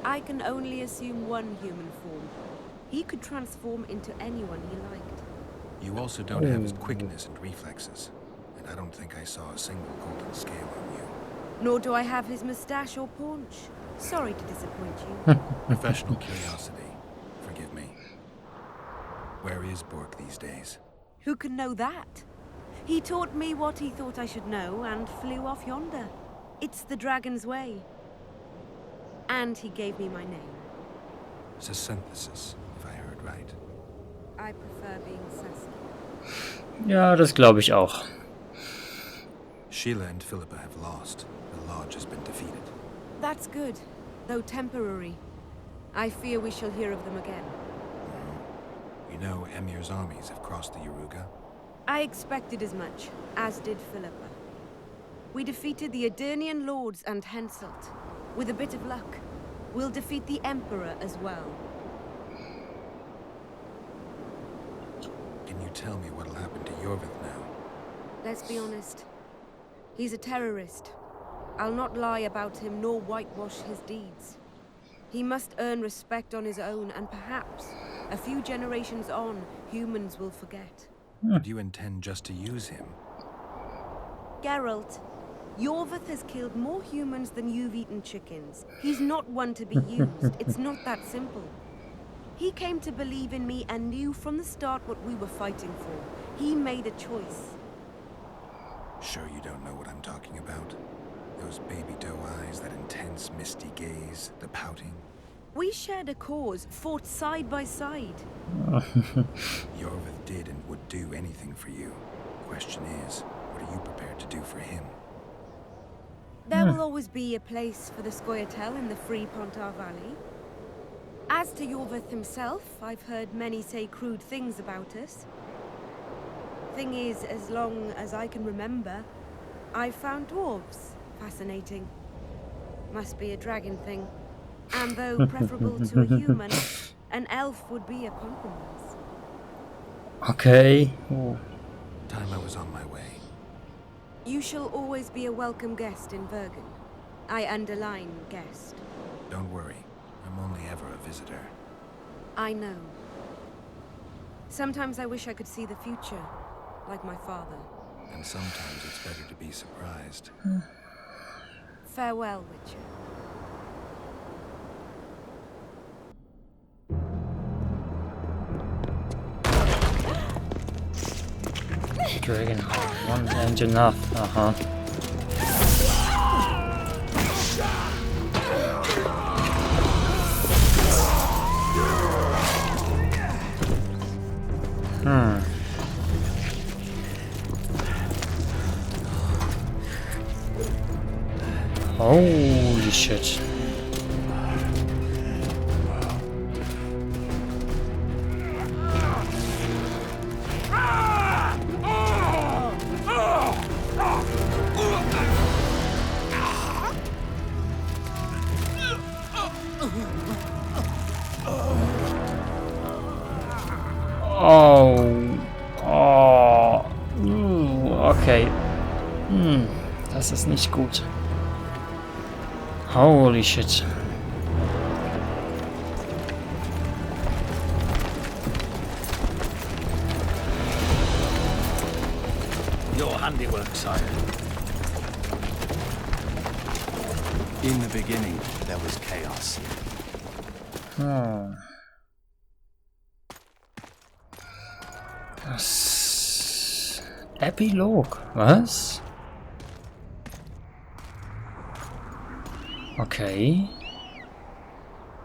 I can only assume one human form. He could transform into anyone he liked. You also don't have his quickness and reflexes. And I don't think I saw a single golden scale on you. Nor do I have his mustache or paunch. Sorry to disappoint you. Professional curiosity. Forgive me. Where is Bork these days? Who can know that? He taught me what he thought I should know and flew off yonder. It's the dragon's way. And he gave me my name. It's a synthesis, if I heard right. I prefer being Saskia. Ja, das glaube ich auch. Sheila and Philippa have lost. The Lodge has been defeated. That's good, though temporary. I fear we shall hear of them again. You know Emir's armies have crossed the Yaruga? I expected as much, as did Philippa. We defeated the Edirnian lords and Henselt. With a bit of luck, we'll defeat the Emperor as well. Can you tell me what'll happen to Yorvith now? Let's be honest. He's a terrorist. I'll not lie about him nor whitewash his deeds. He must earn respect on his own, and perhaps, a few generations on, humans will forget. Do you intend just to use him? Geralt, Yorvith has killed more humans than you've eaten chickens. He's not one to be used. It's not that simple. He came to believe in me and knew from the start what we were fighting for. He made a choice. Sure you don't know what I'm talking about? Those baby doe eyes, that intense misty gaze, the pouting. We shared a cause, fought side by side. Yorvith did and would do anything for you. Question is, what are you prepared to do for him? There will always be a place for the Scoia'tael in the free Pontar Valley. As to Yorvith himself, I've heard many say crude things about us. Thing is, as long as I can remember, I've found dwarves fascinating. Must be a dragon thing. And though preferable to a human, an elf would be a compromise. Okay. Time I was on my way. You shall always be a welcome guest in Bergen. I underline guest. Don't worry, I'm only ever a visitor. I know. Sometimes I wish I could see the future, like my father. And sometimes it's better to be surprised. Farewell, Witcher. Dragon one ain't enough. Holy shit. Okay. Das ist nicht gut. Holy shit. Your handiwork, sire. In the beginning, there was chaos. Das Epilog, was? Okay.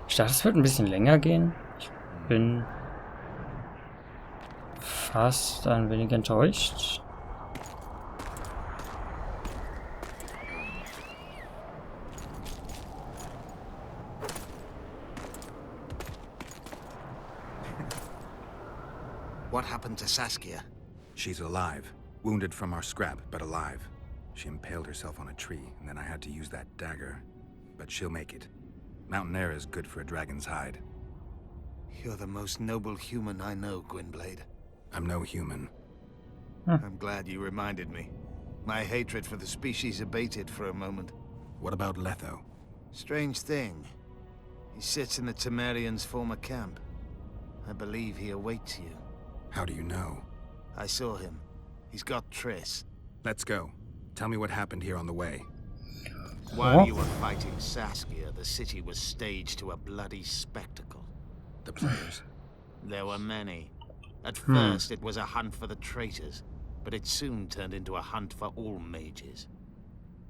Ich dachte, es wird ein bisschen länger gehen. Ich bin fast ein wenig enttäuscht. What happened to Saskia? She's alive. Wounded from our scrap, but alive. She impaled herself on a tree, and then I had to use that dagger. But she'll make it. Mountain air is good for a dragon's hide. You're the most noble human I know, Gwynblade. I'm no human. I'm glad you reminded me. My hatred for the species abated for a moment. What about Letho? Strange thing. He sits in the Temerians' former camp. I believe he awaits you. How do you know? I saw him. He's got Triss. Let's go. Tell me what happened here on the way. While you were fighting Saskia, the city was staged to a bloody spectacle. The players. There were many. At first, it was a hunt for the traitors, but it soon turned into a hunt for all mages.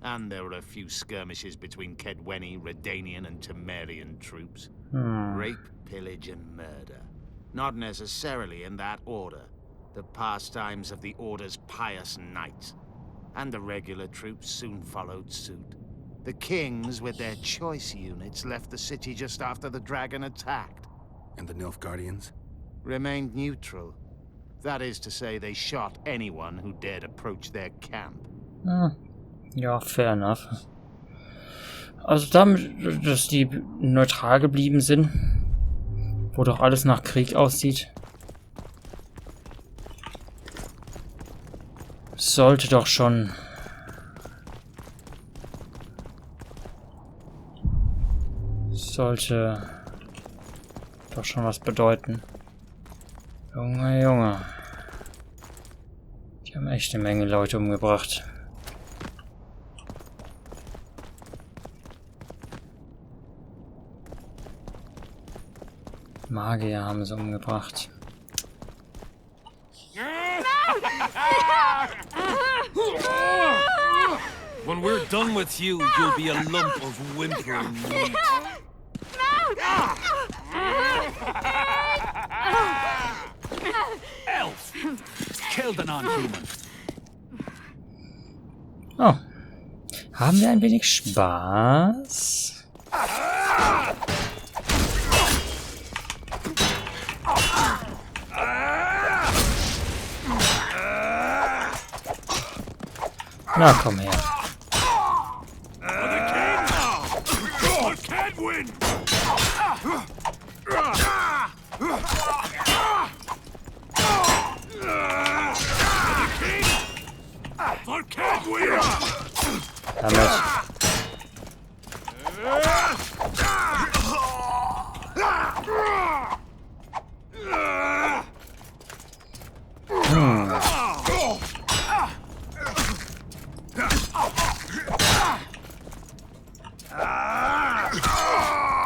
And there were a few skirmishes between Kedweni, Redanian, and Temerian troops. Rape, pillage, and murder. Not necessarily in that order. The pastimes of the Order's pious knights. And the regular troops soon followed suit. The kings, with their choice units, left the city just after the dragon attacked. And the Nilfgaardians? Remained neutral. That is to say, they shot anyone who dared approach their camp. Ja, fair enough. Also damit, dass die neutral geblieben sind, wo doch alles nach Krieg aussieht, sollte doch schon was bedeuten. Junge, Junge. Die haben echt eine Menge Leute umgebracht. Magier haben sie umgebracht. When we're done with you, you'll be a lump of whimpering meat. Elf! Kill the non-human. Oh. Haben wir ein wenig Spaß? Na, komm her. Damit.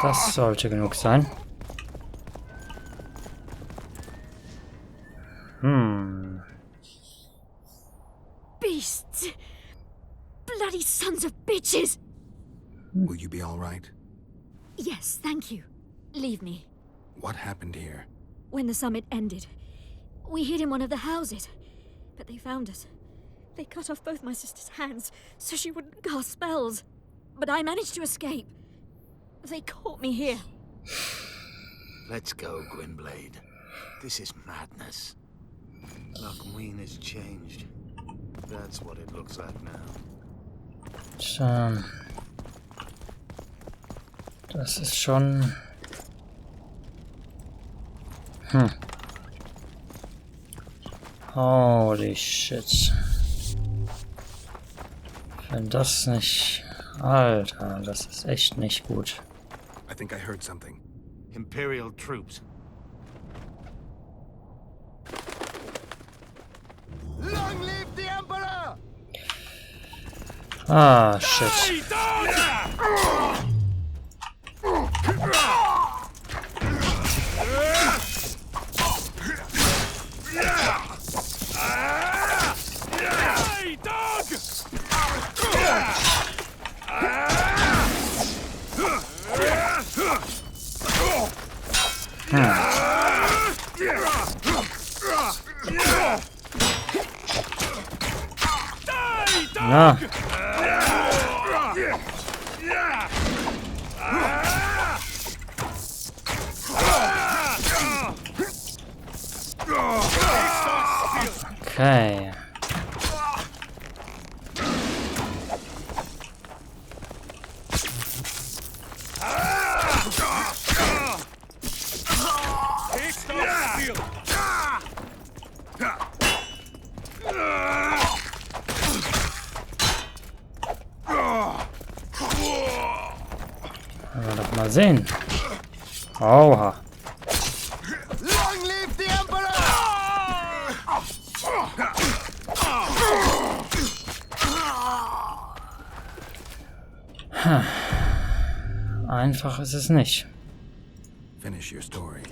Das sollte genug sein. Beasts! Bloody sons of bitches! Will you be all right? Yes, thank you. Leave me. What happened here? When the summit ended, we hid in one of the houses, but they found us. They cut off both my sister's hands so she wouldn't cast spells. But I managed to escape. They caught me here. Let's go, Gwynblade. This is madness. Lochween has changed. That's what it looks like now. Tja. Das ist schon... Holy shit. Wenn das nicht... Alter, das ist echt nicht gut. I think I heard something. Imperial troops. Long live the Emperor! Ah, shit. Na. Okay. Wollen wir doch mal sehen. Oha. Long live the Emperor! Einfach ist es nicht. Finish your story.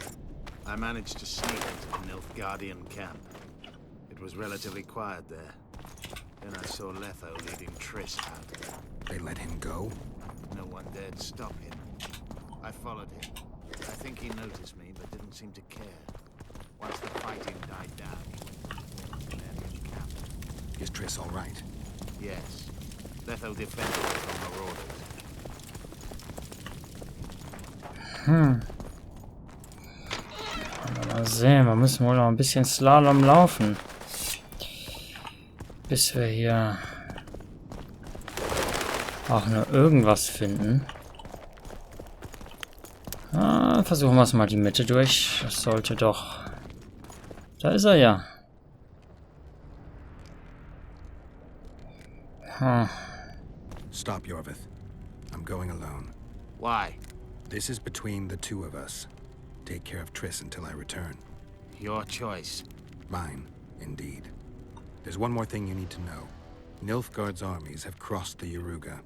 I managed to sneak into the Nilfgaardian camp. It was relatively quiet there. Then I saw Letho leading Triss out. They let him go? No one dared stop him. I followed him. I think he noticed me, but didn't seem to care. Once the fighting died down, he went to the Nilfgaardian camp. Is Triss all right? Yes. Letho defended her from marauders. Mal sehen, wir müssen wohl noch ein bisschen Slalom laufen. Bis wir hier auch nur irgendwas finden. Versuchen wir es mal die Mitte durch. Das sollte doch... Da ist er ja. Stop, Yorvith. I'm going alone. Why? This is between the two of us. Take care of Triss until I return. Your choice. Mine, indeed. There's one more thing you need to know. Nilfgaard's armies have crossed the Yaruga.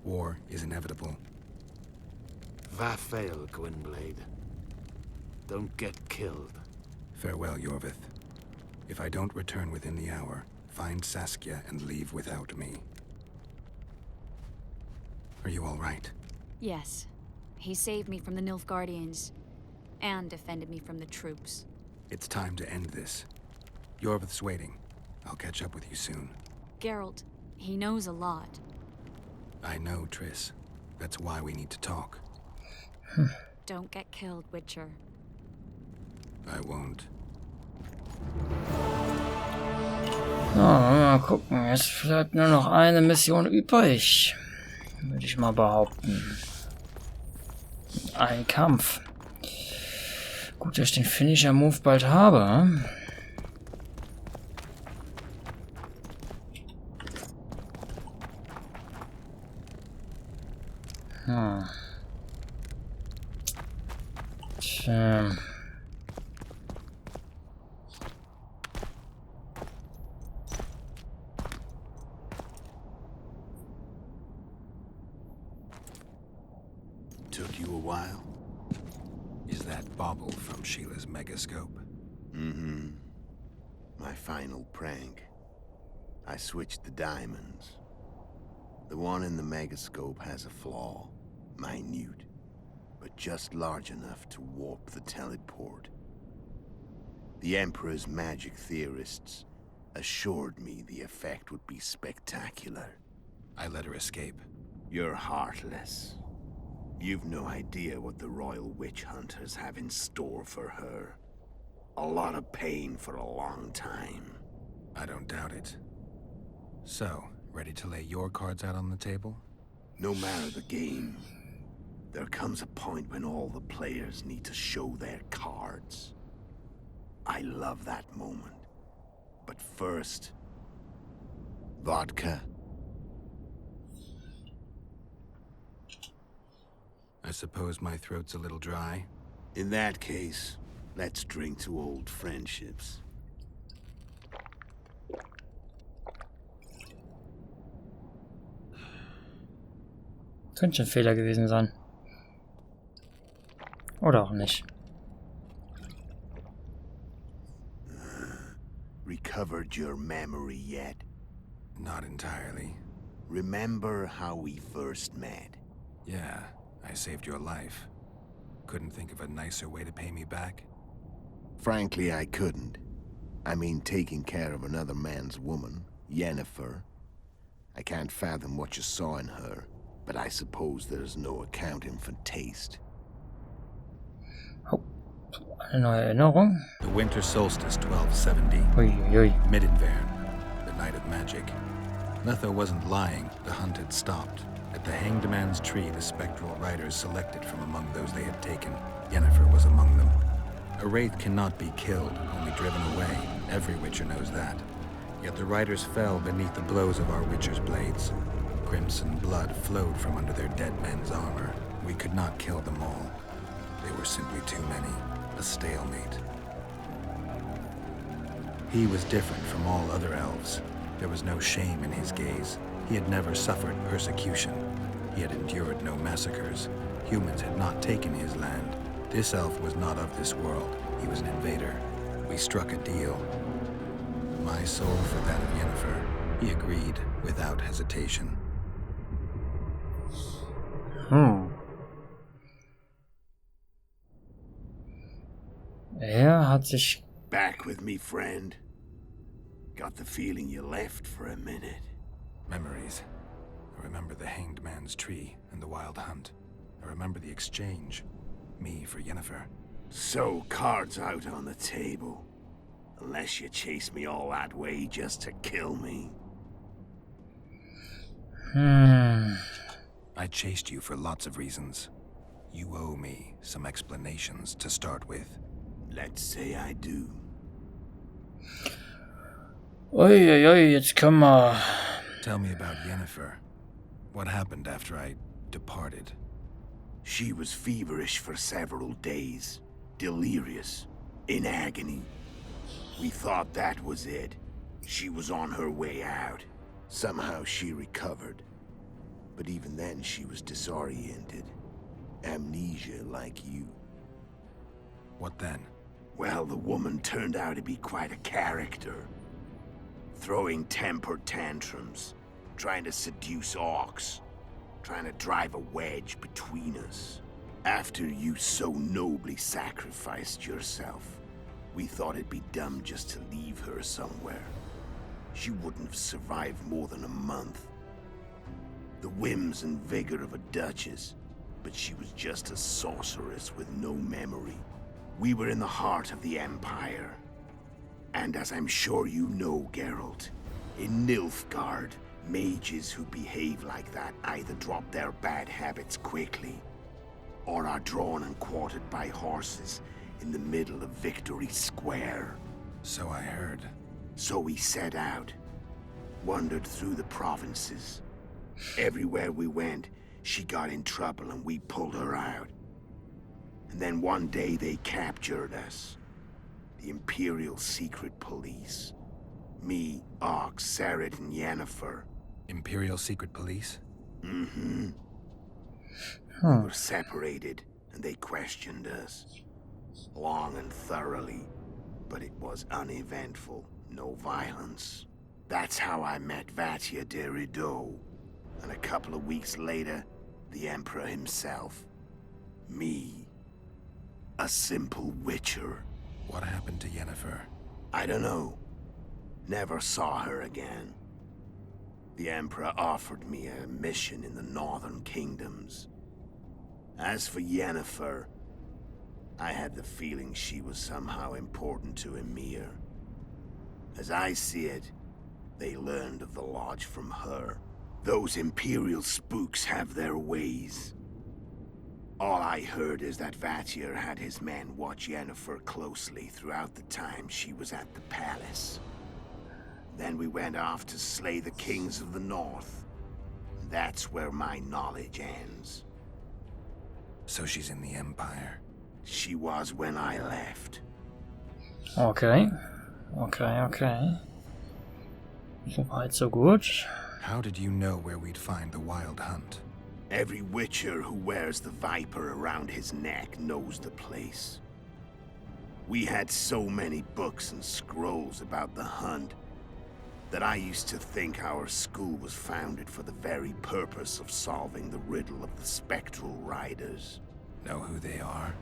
War is inevitable. Va fail, Gwynblade. Don't get killed. Farewell, Yorvith. If I don't return within the hour, find Saskia and leave without me. Are you all right? Yes. He saved me from the Nilfgaardians, and defended me from the troops. It's time to end this. Yorvith's waiting. I'll catch up with you soon. Geralt, he knows a lot. I know, Triss. That's why we need to talk. Don't get killed, Witcher. I won't. So, mal gucken. Jetzt bleibt nur noch eine Mission übrig. Würde ich mal behaupten. Ein Kampf. Gut, dass ich den Finisher-Move bald habe. Tja. Took you a while? Is that bauble from Sheila's megascope? Mm-hmm. My final prank. I switched the diamonds. The one in the megascope has a flaw. Minute. But just large enough to warp the teleport. The Emperor's magic theorists assured me the effect would be spectacular. I let her escape. You're heartless. You've no idea what the Royal Witch Hunters have in store for her. A lot of pain for a long time. I don't doubt it. So, ready to lay your cards out on the table? No matter the game, there comes a point when all the players need to show their cards. I love that moment. But first... vodka? I suppose my throat's a little dry. In that case, let's drink to old friendships. Könnte ein Fehler gewesen sein. Oder auch nicht. Recovered your memory yet? Not entirely. Remember how we first met? Yeah, I saved your life. Couldn't think of a nicer way to pay me back? Frankly, I couldn't. I mean, taking care of another man's woman, Yennefer. I can't fathom what you saw in her, but I suppose there's no accounting for taste. Oh, eine neue Erinnerung. The winter solstice, 1270. Uiuiui. Midinvern, the night of magic. Letho wasn't lying, the hunt had stopped. At the Hanged Man's Tree, the spectral riders selected from among those they had taken. Yennefer was among them. A wraith cannot be killed, only driven away. Every Witcher knows that. Yet the riders fell beneath the blows of our Witcher's blades. Crimson blood flowed from under their dead men's armor. We could not kill them all. They were simply too many. A stalemate. He was different from all other elves. There was no shame in his gaze. He had never suffered persecution. He had endured no massacres. Humans had not taken his land. This elf was not of this world. He was an invader. We struck a deal. My soul for that of Yennefer. He agreed without hesitation. Hat sich... Back with me, friend. Got the feeling you left for a minute. Memories. I remember the hanged man's tree and the wild hunt. I remember the exchange. Me for Yennefer. So, cards out on the table. Unless you chase me all that way just to kill me. I chased you for lots of reasons. You owe me some explanations to start with. Let's say I do. Oi, jetzt können wir... Tell me about Yennefer. What happened after I departed? She was feverish for several days. Delirious. In agony. We thought that was it. She was on her way out. Somehow she recovered. But even then she was disoriented. Amnesia like you. What then? Well, the woman turned out to be quite a character. Throwing temper tantrums, trying to seduce orcs, trying to drive a wedge between us. After you so nobly sacrificed yourself, we thought it'd be dumb just to leave her somewhere. She wouldn't have survived more than a month. The whims and vigor of a duchess, but she was just a sorceress with no memory. We were in the heart of the Empire. And as I'm sure you know, Geralt, in Nilfgaard, mages who behave like that either drop their bad habits quickly, or are drawn and quartered by horses in the middle of Victory Square. So I heard. So we set out, wandered through the provinces. Everywhere we went, she got in trouble and we pulled her out. And then one day they captured us. The Imperial Secret Police. Me, Ox, Sarah, and Yennefer. Imperial Secret Police? Mm-hmm. We were separated, and they questioned us. Long and thoroughly, but it was uneventful. No violence. That's how I met Vatia de Rideau. And a couple of weeks later, the Emperor himself. Me. A simple witcher. What happened to Yennefer? I don't know. Never saw her again. The Emperor offered me a mission in the northern kingdoms. As for Yennefer, I had the feeling she was somehow important to Emir. As I see it, they learned of the Lodge from her. Those Imperial spooks have their ways. All I heard is that Vatir had his men watch Yennefer closely throughout the time she was at the palace. Then we went off to slay the kings of the north. That's where my knowledge ends. So she's in the Empire? She was when I left. Okay. So weit, so gut. How did you know where we'd find the Wild Hunt? Every witcher who wears the viper around his neck knows the place. We had so many books and scrolls about the hunt that I used to think our school was founded for the very purpose of solving the riddle of the spectral riders. Know who they are?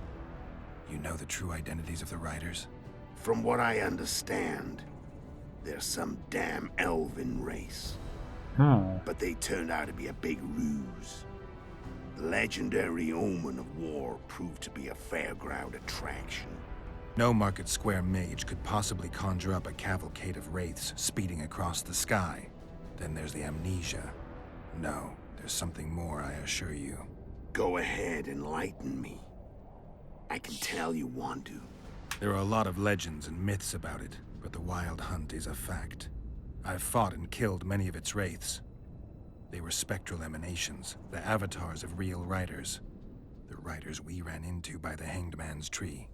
You know the true identities of the riders? From what I understand, they're some damn elven race. But they turned out to be a big ruse. The legendary omen of war proved to be a fairground attraction. No Market Square mage could possibly conjure up a cavalcade of wraiths speeding across the sky. Then there's the amnesia. No, there's something more, I assure you. Go ahead, enlighten me. I can tell you want to. There are a lot of legends and myths about it, but the Wild Hunt is a fact. I've fought and killed many of its wraiths. They were spectral emanations, the avatars of real riders. The riders we ran into by the Hanged Man's tree